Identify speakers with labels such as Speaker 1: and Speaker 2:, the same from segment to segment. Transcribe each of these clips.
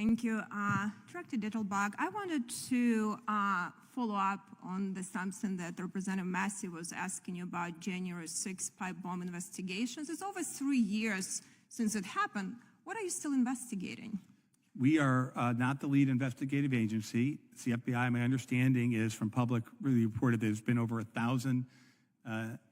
Speaker 1: Thank you. Director Dettelbach, I wanted to follow up on something that Representative Massey was asking you about January 6th pipe bomb investigations. It's over 3 years since it happened. What are you still investigating?
Speaker 2: We are not the lead investigative agency. It's the FBI. My understanding is from public really reported there's been over 1,000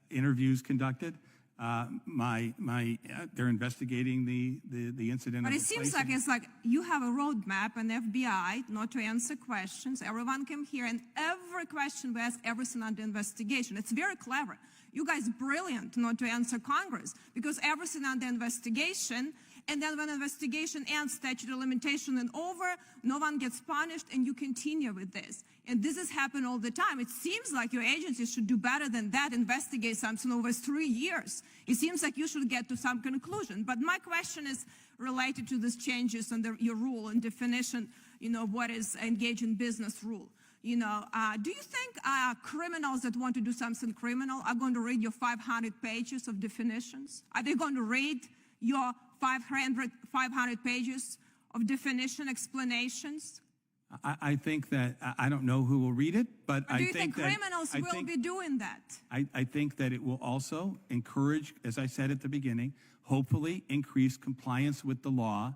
Speaker 2: interviews conducted. They're investigating the incident.
Speaker 1: But it seems like it's like you have a roadmap and FBI not to answer questions. Everyone came here and every question we ask, everything under investigation. It's very clever. You guys brilliant not to answer Congress because everything under investigation. And then when investigation ends, statute of limitation and over, no one gets punished and you continue with this. And this has happened all the time. It seems like your agency should do better than that, investigate something over 3 years. It seems like you should get to some conclusion. But my question is related to these changes under your rule and definition, what is engage in business rule. Do you think criminals that want to do something criminal are going to read your 500 pages of definitions? Are they going to read your 500 pages of definition explanations?
Speaker 2: I think that, I don't know who will read it, but
Speaker 1: I think that criminals will be doing that.
Speaker 2: I think that it will also encourage, as I said at the beginning, hopefully increase compliance with the law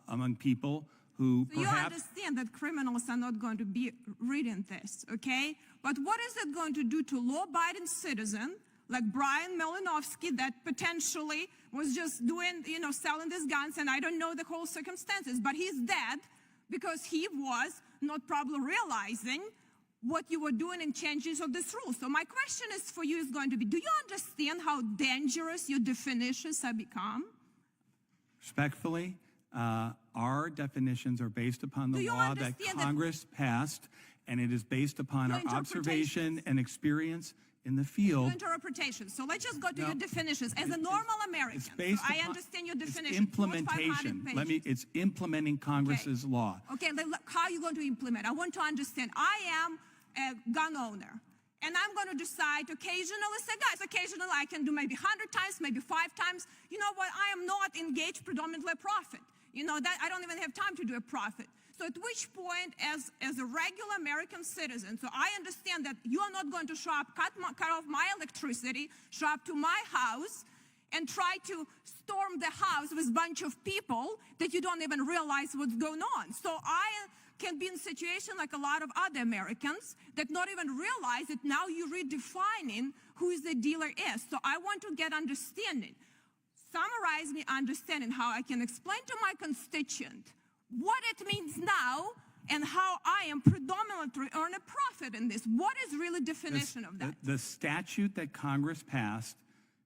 Speaker 2: among people who
Speaker 1: so
Speaker 2: perhaps...
Speaker 1: You understand that criminals are not going to be reading this, okay? But what is it going to do to law-abiding citizens like Bryan Malinowski that potentially was just doing, selling these guns, and I don't know the whole circumstances, but he's dead because he was not probably realizing what you were doing in changes of this rule. So my question is for you is going to be, do you understand how dangerous your definitions have become?
Speaker 2: Respectfully, our definitions are based upon the law that Congress passed, and it is based upon our observation and experience in the field.
Speaker 1: Interpretation. So let's just go to your definitions. As a normal American, I understand your definition.
Speaker 2: Implementation. It's implementing Congress's law.
Speaker 1: Okay, how are you going to implement? I want to understand. I am a gun owner, and I'm going to decide occasionally, say, guys, occasionally I can do maybe 100 times, maybe 5 times. You know what? I am not engaged predominantly a profit. That I don't even have time to do a profit. So at which point, as a regular American citizen, so I understand that you are not going to show up, cut off my electricity, show up to my house, and try to storm the house with a bunch of people that you don't even realize what's going on. So I can be in a situation like a lot of other Americans that not even realize that now you're redefining who the dealer is. So I want to get understanding. Summarize me understanding how I can explain to my constituent what it means now and how I am predominantly earn a profit in this. What is really definition of that?
Speaker 2: The statute that Congress passed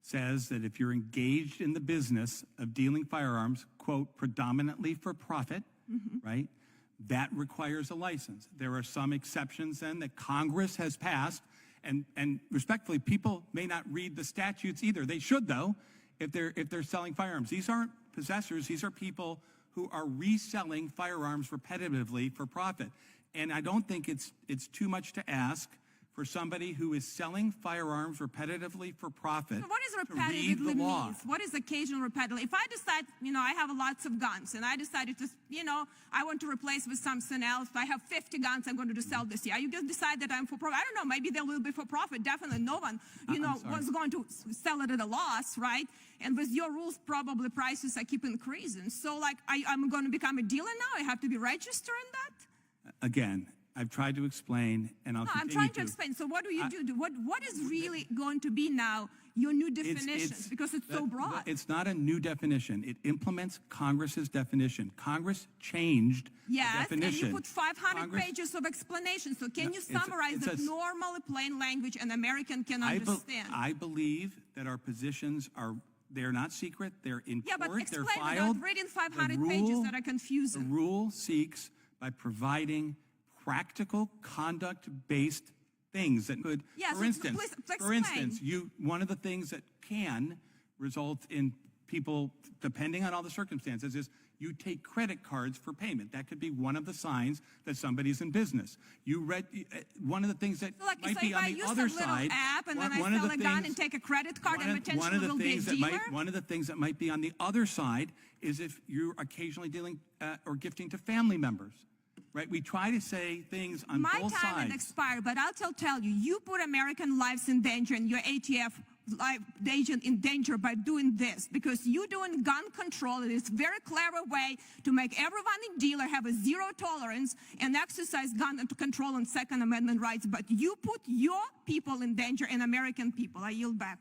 Speaker 2: says that if you're engaged in the business of dealing firearms, quote, predominantly for profit, right, that requires a license. There are some exceptions then that Congress has passed, and respectfully, people may not read the statutes either. They should, though, if they're selling firearms. These aren't possessors. These are people who are reselling firearms repetitively for profit. And I don't think it's too much to ask for somebody who is selling firearms repetitively for profit.
Speaker 1: So what is repetitively means? What is occasional repetitively? If I decide, I have lots of guns and I decided to, I want to replace with something else. I have 50 guns I'm going to sell this year. You just decide that I'm for profit. I don't know, maybe they will be for profit. Definitely no one, was going to sell it at a loss, right? And with your rules, probably prices are keep increasing. So I'm going to become a dealer now? I have to be registered in that?
Speaker 2: Again, I've tried to explain, and I'll continue
Speaker 1: I'm trying to explain. So what do you do? What is really going to be now your new definitions? Because it's so broad.
Speaker 2: It's not a new definition. It implements Congress's definition. Congress changed the definition.
Speaker 1: Yes, and you put 500 pages of explanation. So can you summarize that normally plain language an American can understand?
Speaker 2: I believe that our positions they're not secret. They're in court.
Speaker 1: But explain
Speaker 2: they're filed.
Speaker 1: Without reading 500 pages that are confusing.
Speaker 2: The rule seeks by providing practical conduct-based things that could, for instance, one of the things that can result in people, depending on all the circumstances, is You take credit cards for payment. That could be one of the signs that somebody's in business. You read one of the things that might be on the other side.
Speaker 1: App and then I sell a gun and take a credit card and potentially a little big dealer.
Speaker 2: One of the things that might be on the other side is if you're occasionally dealing or gifting to family members. Right? We try to say things on both sides.
Speaker 1: My time has expired, but I'll tell you, you put American lives in danger and your ATF life agent in danger by doing this, because you're doing gun control. It is a very clever way to make everyone in dealer have a zero tolerance and exercise gun control and Second Amendment rights. But you put your people in danger and American people. I yield back.